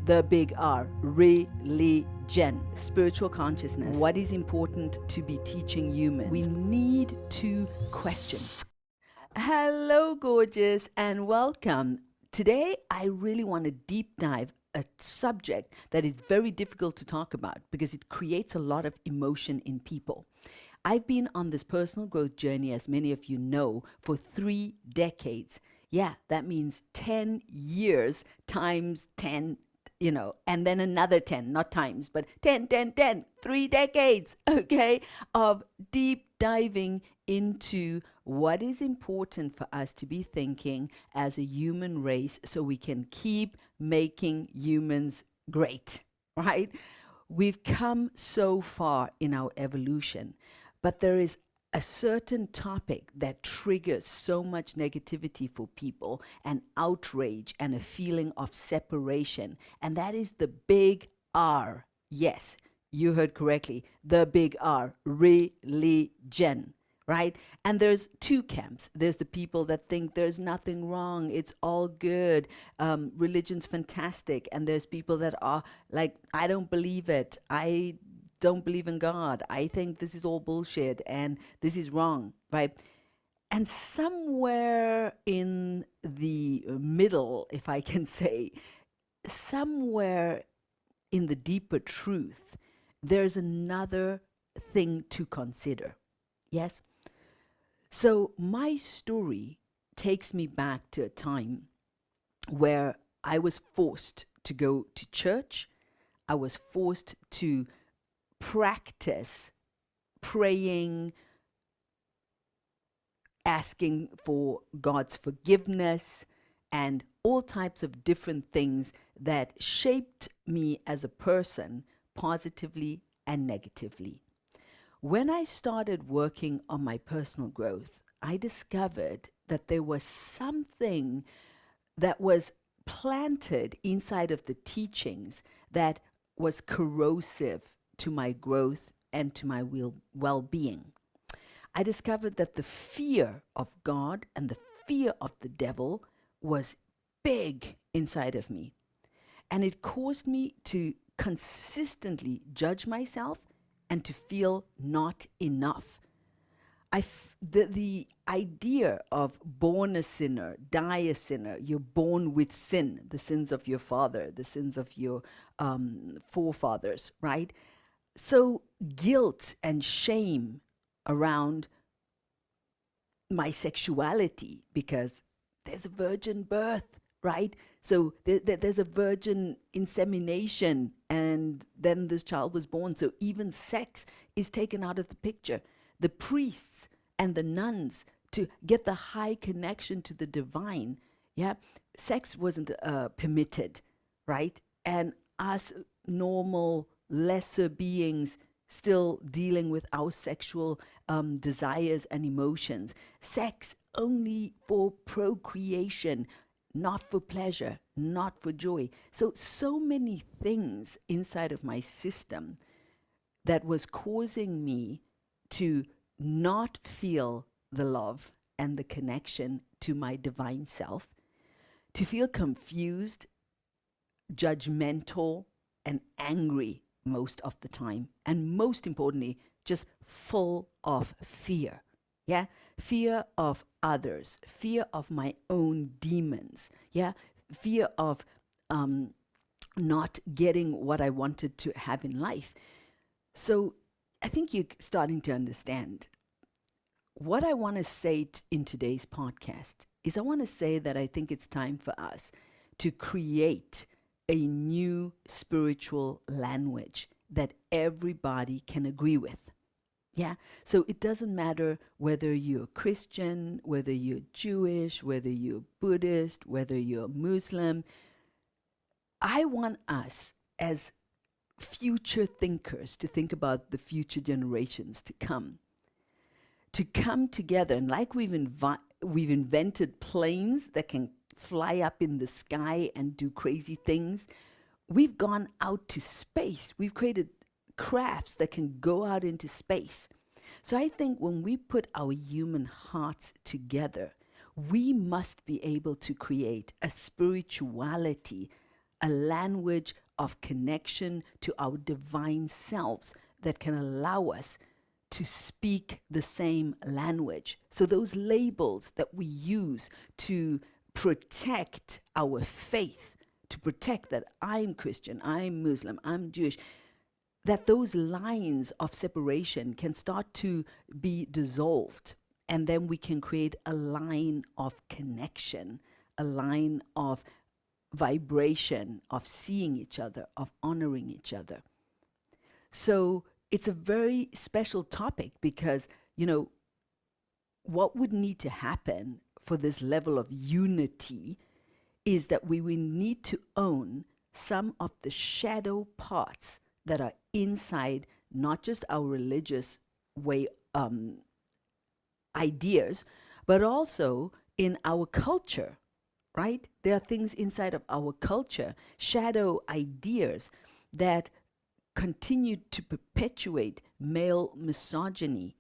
the big R, religion, spiritual consciousness. What is important to be teaching humans? We need to question. Hello, gorgeous, and welcome. Today, I really want to deep dive a subject that is very difficult to talk about because it creates a lot of emotion in people. I've been on this personal growth journey, as many of you know, for 3 decades. Yeah, that means 10 years times 10, and then another 10, not times, but 10, 10, 10, 3 decades, okay, of deep diving into what is important for us to be thinking as a human race so we can keep making humans great, right? We've come so far in our evolution, but there is a certain topic that triggers so much negativity for people and outrage and a feeling of separation, and that is the big R. Yes, you heard correctly, the big R, religion. Right? And there's 2 camps. There's the people that think there's nothing wrong, it's all good, religion's fantastic. And there's people that are like, I don't believe it. I don't believe in God. I think this is all bullshit and this is wrong, right? And somewhere in the middle, if I can say, somewhere in the deeper truth, there's another thing to consider. Yes? So my story takes me back to a time where I was forced to go to church. I was forced to practice praying, asking for God's forgiveness, and all types of different things that shaped me as a person positively and negatively. When I started working on my personal growth, I discovered that there was something that was planted inside of the teachings that was corrosive to my growth and to my well-being. I discovered that the fear of God and the fear of the devil was big inside of me. And it caused me to consistently judge myself and to feel not enough. The idea of born a sinner, die a sinner, you're born with sin, the sins of your father, the sins of your forefathers, right? So guilt and shame around my sexuality, because there's a virgin birth, right? So there's a virgin insemination, and then this child was born. So even sex is taken out of the picture. The priests and the nuns, to get the high connection to the divine, yeah, sex wasn't permitted, right? And us normal, lesser beings still dealing with our sexual desires and emotions. Sex only for procreation, not for pleasure, not for joy. So many things inside of my system that was causing me to not feel the love and the connection to my divine self, to feel confused, judgmental, and angry most of the time. And most importantly, just full of fear. Yeah, fear of others, fear of my own demons. Yeah, fear of not getting what I wanted to have in life. So I think you're starting to understand. What I want to say in today's podcast is I want to say that I think it's time for us to create a new spiritual language that everybody can agree with. Yeah, so it doesn't matter whether you're Christian, whether you're Jewish, whether you're Buddhist, whether you're Muslim. I want us as future thinkers to think about the future generations to come together. And like we've invented planes that can fly up in the sky and do crazy things, we've gone out to space. We've created crafts that can go out into space. So I think when we put our human hearts together, we must be able to create a spirituality, a language of connection to our divine selves that can allow us to speak the same language. So those labels that we use to protect our faith, to protect that I'm Christian, I'm Muslim, I'm Jewish, that those lines of separation can start to be dissolved, and then we can create a line of connection, a line of vibration, of seeing each other, of honoring each other. So it's a very special topic because, what would need to happen for this level of unity is that we will need to own some of the shadow parts that are inside not just our religious way ideas, but also in our culture, right? There are things inside of our culture, shadow ideas that continue to perpetuate male misogyny,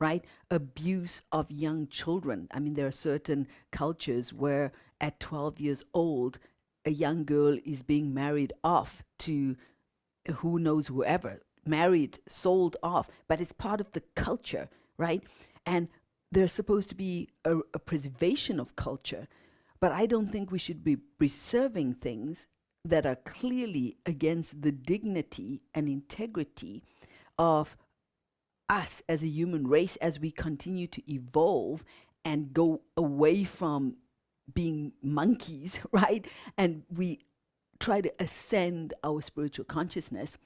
right? Abuse of young children. I mean, there are certain cultures where at 12 years old, a young girl is being married off to who knows whoever, married, sold off, but it's part of the culture, right? And there's supposed to be a preservation of culture, but I don't think we should be preserving things that are clearly against the dignity and integrity of us as a human race as we continue to evolve and go away from being monkeys, right? And we try to ascend our spiritual consciousness.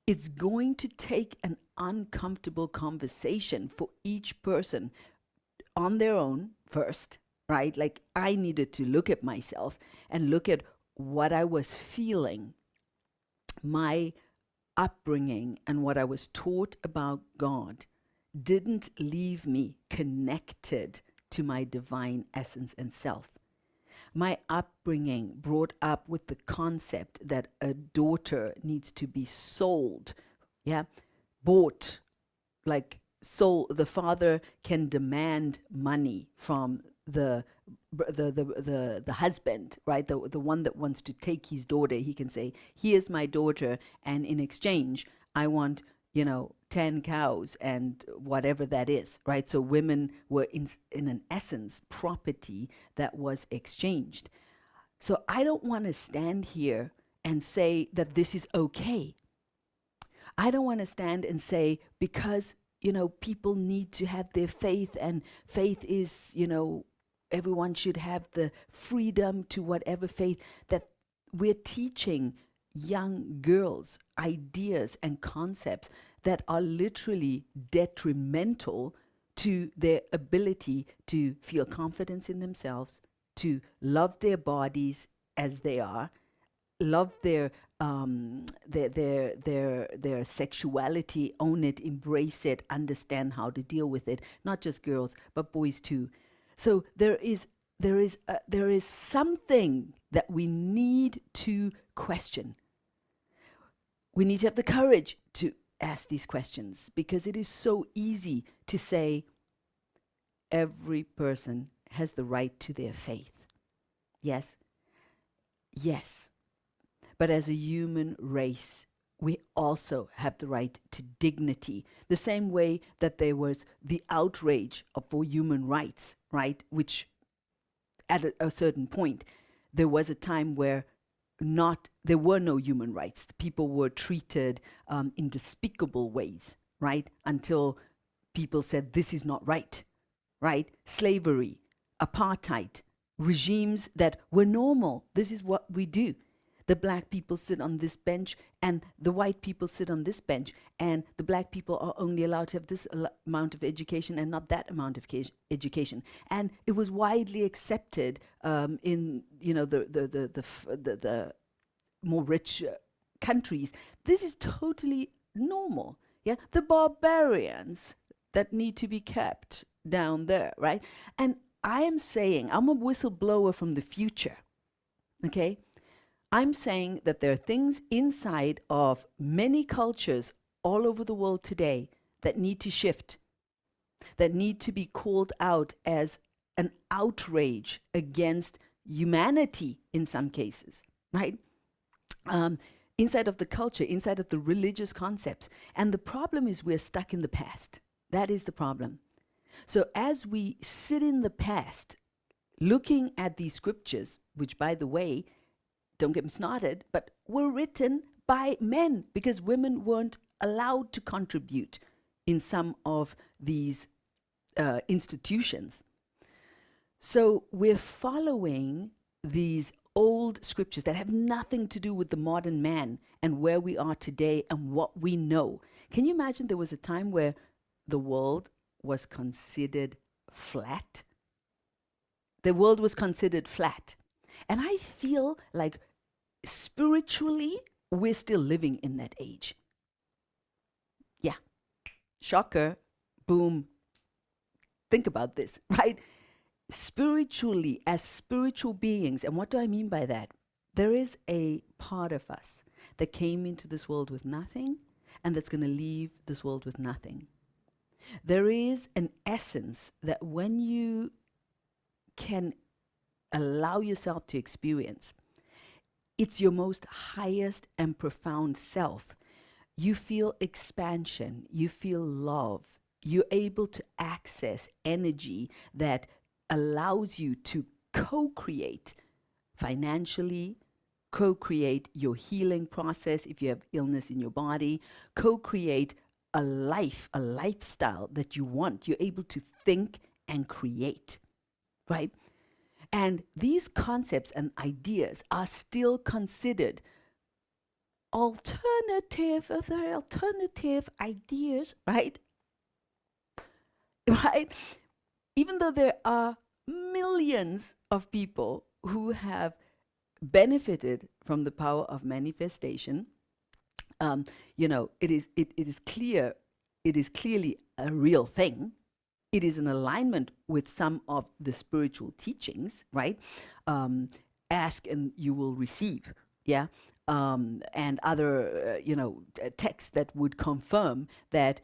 It's going to take an uncomfortable conversation for each person on their own first, right? Like I needed to look at myself and look at what I was feeling, my upbringing, and what I was taught about God didn't leave me connected to my divine essence and self. My upbringing brought up with the concept that a daughter needs to be sold, bought, like sold. The father can demand money from the husband, right? The one that wants to take his daughter. He can say, here's my daughter, and in exchange I want 10 cows and whatever that is, right? So women were in an essence property that was exchanged. So I don't want to stand here and say that this is okay. I don't want to stand and say because people need to have their faith, and faith is everyone should have the freedom to whatever faith, that we're teaching young girls ideas and concepts that are literally detrimental to their ability to feel confidence in themselves, to love their bodies as they are, love their sexuality, own it, embrace it, understand how to deal with it. Not just girls, but boys too. So there is something that we need to question. We need to have the courage to ask these questions, because it is so easy to say every person has the right to their faith. Yes? Yes. But as a human race, we also have the right to dignity. The same way that there was the outrage for human rights, right? Which at a certain point, there was a time where there were no human rights. People were treated in despicable ways, right? Until people said, this is not right, right? Slavery, apartheid, regimes that were normal. This is what we do. The black people sit on this bench and the white people sit on this bench, and the black people are only allowed to have this amount of education and not that amount of education. And it was widely accepted in the more rich countries. This is totally normal. Yeah, the barbarians that need to be kept down there, right? And I am saying, I'm a whistleblower from the future. Okay. I'm saying that there are things inside of many cultures all over the world today that need to shift, that need to be called out as an outrage against humanity in some cases, right? um, inside of the culture, inside of the religious concepts. And the problem is we're stuck in the past. That is the problem. So as we sit in the past, looking at these scriptures, which, by the way, don't get me started, but were written by men because women weren't allowed to contribute in some of these institutions. So we're following these old scriptures that have nothing to do with the modern man and where we are today and what we know. Can you imagine there was a time where the world was considered flat? The world was considered flat. And I feel like spiritually, we're still living in that age. Yeah. Shocker. Boom. Think about this, right? Spiritually, as spiritual beings, and what do I mean by that? There is a part of us that came into this world with nothing and that's going to leave this world with nothing. There is an essence that when you can allow yourself to experience, it's your most highest and profound self. You feel expansion, you feel love, you're able to access energy that allows you to co-create financially, co-create your healing process if you have illness in your body, co-create a life, a lifestyle that you want. You're able to think and create, right? And these concepts and ideas are still considered alternative ideas, right? Right? Even though there are millions of people who have benefited from the power of manifestation, it is clear, it is clearly a real thing. It is in alignment with some of the spiritual teachings, right? Ask and you will receive, yeah? And other, texts that would confirm that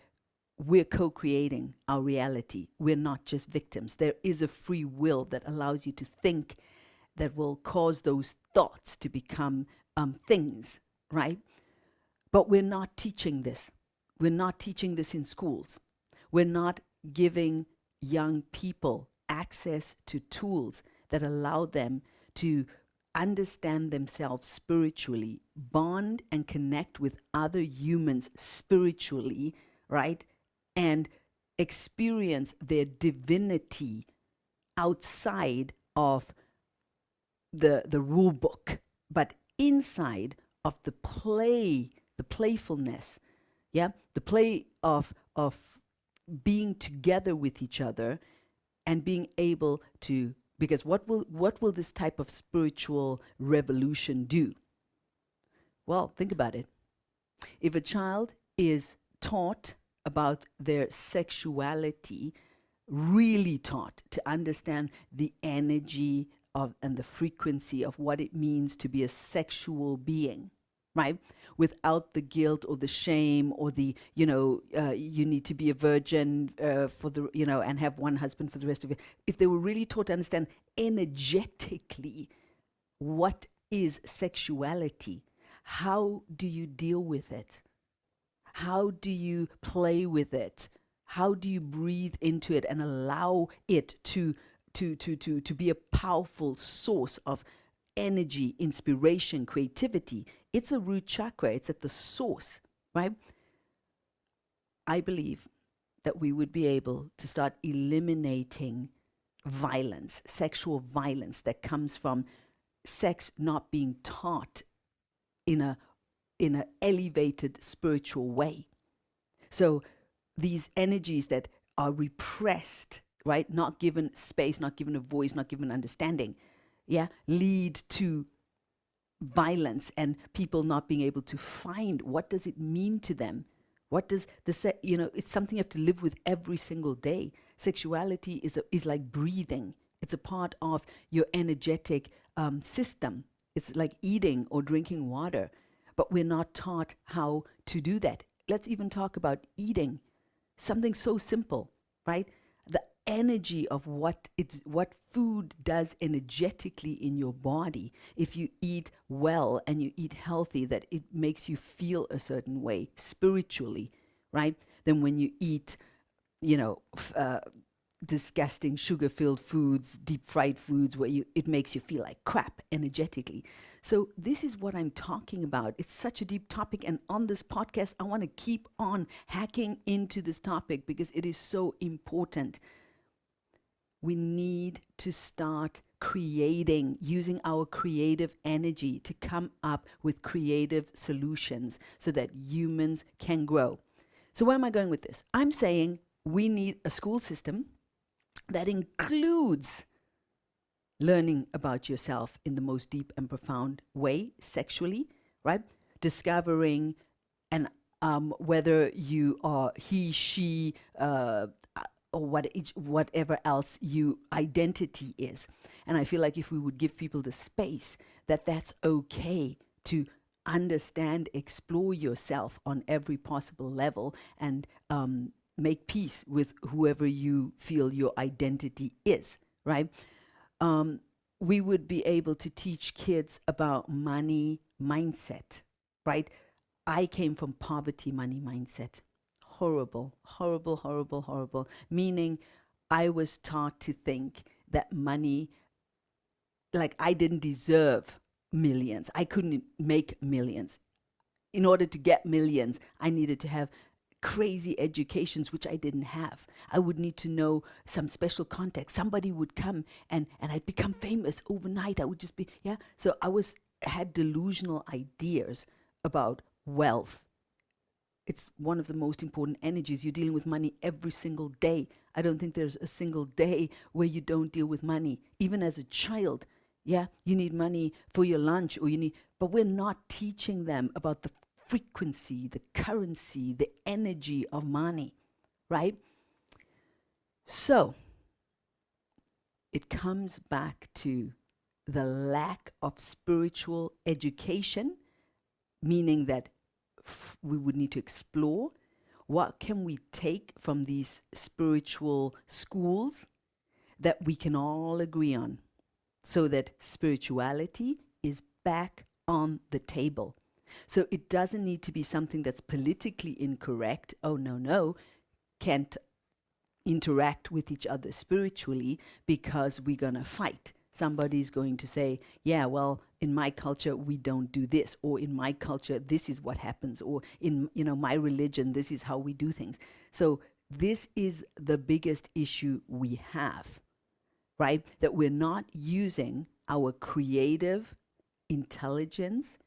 we're co-creating our reality. We're not just victims. There is a free will that allows you to think that will cause those thoughts to become things, right? But we're not teaching this. We're not teaching this in schools. We're not giving young people access to tools that allow them to understand themselves spiritually, bond and connect with other humans spiritually, right? And experience their divinity outside of the rule book, but inside of the play, the playfulness, yeah, the play of being together with each other and being able to, because what will this type of spiritual revolution do? Well, think about it. If a child is taught about their sexuality, really taught to understand the energy of and the frequency of what it means to be a sexual being, right? Without the guilt or the shame or the, you need to be a virgin for the, and have one husband for the rest of it. If they were really taught to understand energetically what is sexuality, how do you deal with it? How do you play with it? How do you breathe into it and allow it to be a powerful source of energy, inspiration, creativity? It's a root chakra. It's at the source, right? I believe that we would be able to start eliminating violence, sexual violence that comes from sex not being taught in an elevated spiritual way. So these energies that are repressed, right, not given space, not given a voice, not given understanding, yeah, lead to violence and people not being able to find what does it mean to them. What does it's something you have to live with every single day. Sexuality is like breathing. It's a part of your energetic system. It's like eating or drinking water, but we're not taught how to do that. Let's even talk about eating. Something so simple, right? the energy of what food does energetically in your body. If you eat well and you eat healthy, that it makes you feel a certain way spiritually, right? Then when you eat, you know, disgusting sugar-filled foods, deep-fried foods, where it makes you feel like crap energetically. So this is what I'm talking about. It's such a deep topic, and on this podcast, I want to keep on hacking into this topic because it is so important. We need to start creating, using our creative energy to come up with creative solutions so that humans can grow. So where am I going with this? I'm saying we need a school system that includes learning about yourself in the most deep and profound way, sexually, right? Discovering and whether you are he, she, or whatever else your identity is. And I feel like if we would give people the space that that's okay to understand, explore yourself on every possible level, and make peace with whoever you feel your identity is, right? We would be able to teach kids about money mindset, right? I came from poverty money mindset. Horrible, horrible, horrible, horrible. Meaning I was taught to think that money, like I didn't deserve millions. I couldn't make millions. In order to get millions, I needed to have crazy educations, which I didn't have. I would need to know some special context. Somebody would come and I'd become famous overnight. I would just be, yeah. So had delusional ideas about wealth. It's one of the most important energies. You're dealing with money every single day. I don't think there's a single day where you don't deal with money. Even as a child, yeah, you need money for your lunch, but we're not teaching them about the frequency, the currency, the energy of money, right? So it comes back to the lack of spiritual education, meaning that we would need to explore what can we take from these spiritual schools that we can all agree on, so that spirituality is back on the table. So it doesn't need to be something that's politically incorrect. Oh, no, can't interact with each other spiritually because we're going to fight. Somebody's going to say, yeah, well, in my culture, we don't do this, or in my culture, this is what happens, or in my religion, this is how we do things. So this is the biggest issue we have, right? That we're not using our creative intelligence,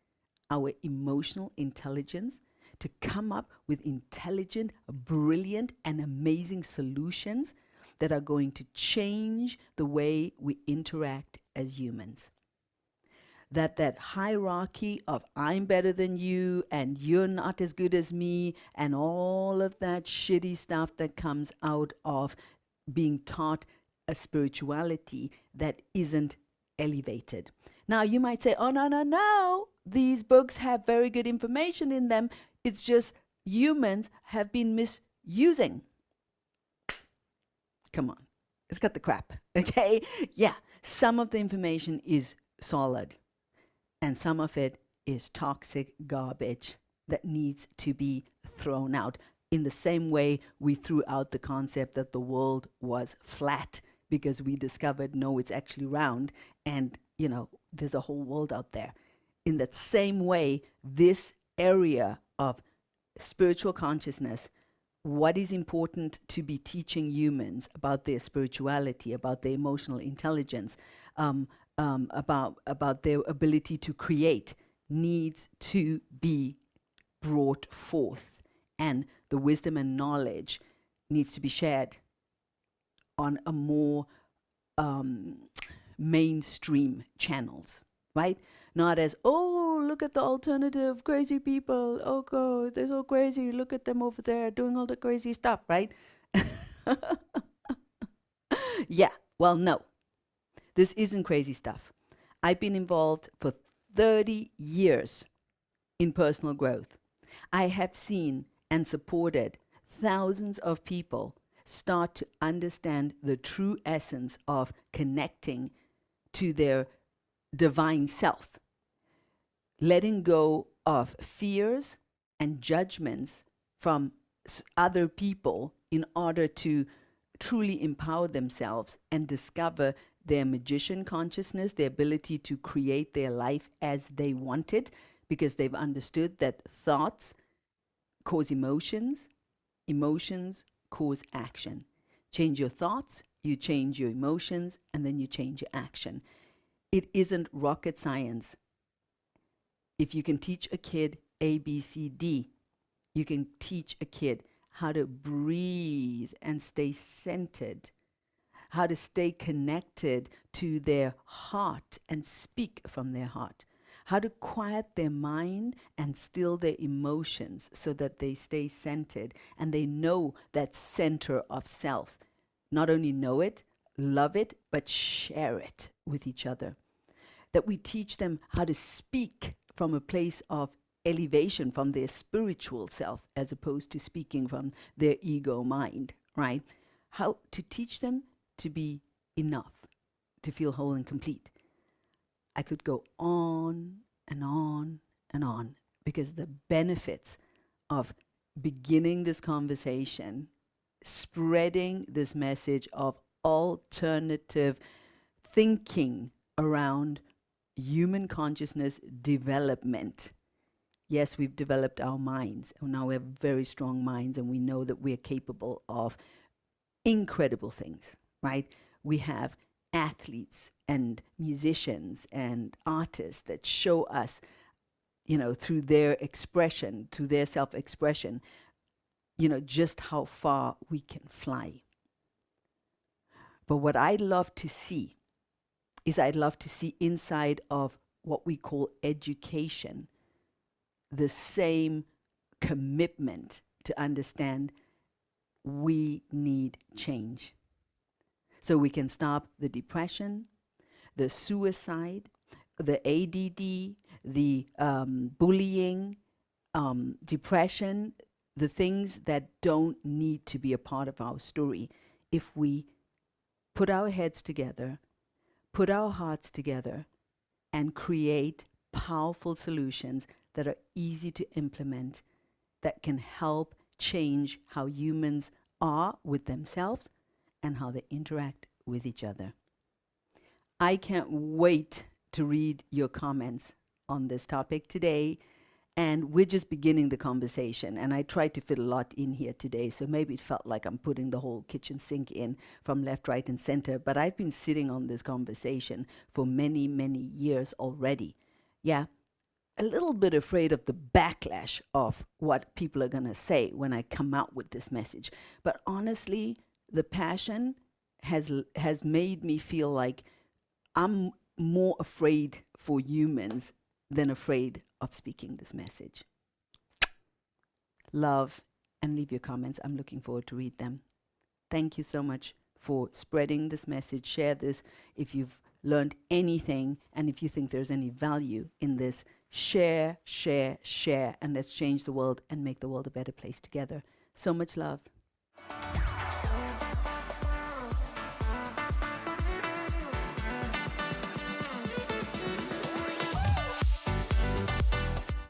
our emotional intelligence, to come up with intelligent, brilliant, and amazing solutions that are going to change the way we interact as humans. That hierarchy of I'm better than you and you're not as good as me, and all of that shitty stuff that comes out of being taught a spirituality that isn't elevated. Now you might say, oh, no, these books have very good information in them. It's just humans have been misusing. Come on, let's cut the crap, okay? Yeah, some of the information is solid, and some of it is toxic garbage that needs to be thrown out. In the same way we threw out the concept that the world was flat because we discovered, no, it's actually round, and there's a whole world out there. In that same way, this area of spiritual consciousness, what is important to be teaching humans about their spirituality, about their emotional intelligence, about their ability to create, needs to be brought forth, and the wisdom and knowledge needs to be shared on a more mainstream channels, right? Not as, oh, look at the alternative crazy people. Oh, God, they're so crazy. Look at them over there doing all the crazy stuff, right? Yeah, well, no. This isn't crazy stuff. I've been involved for 30 years in personal growth. I have seen and supported thousands of people start to understand the true essence of connecting to their divine self, letting go of fears and judgments from other people in order to truly empower themselves and discover their magician consciousness, their ability to create their life as they want it, because they've understood that thoughts cause emotions, emotions cause action. Change your thoughts, you change your emotions, and then you change your action. It isn't rocket science. If you can teach a kid A, B, C, D, you can teach a kid how to breathe and stay centered, how to stay connected to their heart and speak from their heart, how to quiet their mind and still their emotions so that they stay centered and they know that center of self. Not only know it, love it, but share it with each other. That we teach them how to speak from a place of elevation, from their spiritual self, as opposed to speaking from their ego mind, right? How to teach them to be enough, to feel whole and complete. I could go on and on and on, because the benefits of beginning this conversation, spreading this message of alternative thinking around human consciousness development. Yes, we've developed our minds, and now we have very strong minds, and we know that we're capable of incredible things, right? We have athletes and musicians and artists that show us, through their expression, to their self-expression, just how far we can fly. But what I'd love to see is inside of what we call education, the same commitment to understand we need change. So we can stop the depression, the suicide, the ADD, the bullying, depression, the things that don't need to be a part of our story if we put our heads together, put our hearts together, and create powerful solutions that are easy to implement, that can help change how humans are with themselves and how they interact with each other. I can't wait to read your comments on this topic today. And we're just beginning the conversation. And I tried to fit a lot in here today, so maybe it felt like I'm putting the whole kitchen sink in from left, right, and center. But I've been sitting on this conversation for many, many years already. Yeah, a little bit afraid of the backlash of what people are going to say when I come out with this message. But honestly, the passion has made me feel like I'm more afraid for humans than afraid of speaking this message. Love, and leave your comments. I'm looking forward to read them. Thank you so much for spreading this message. Share this if you've learned anything, and if you think there's any value in this. Share, share, share, and let's change the world and make the world a better place together. So much love.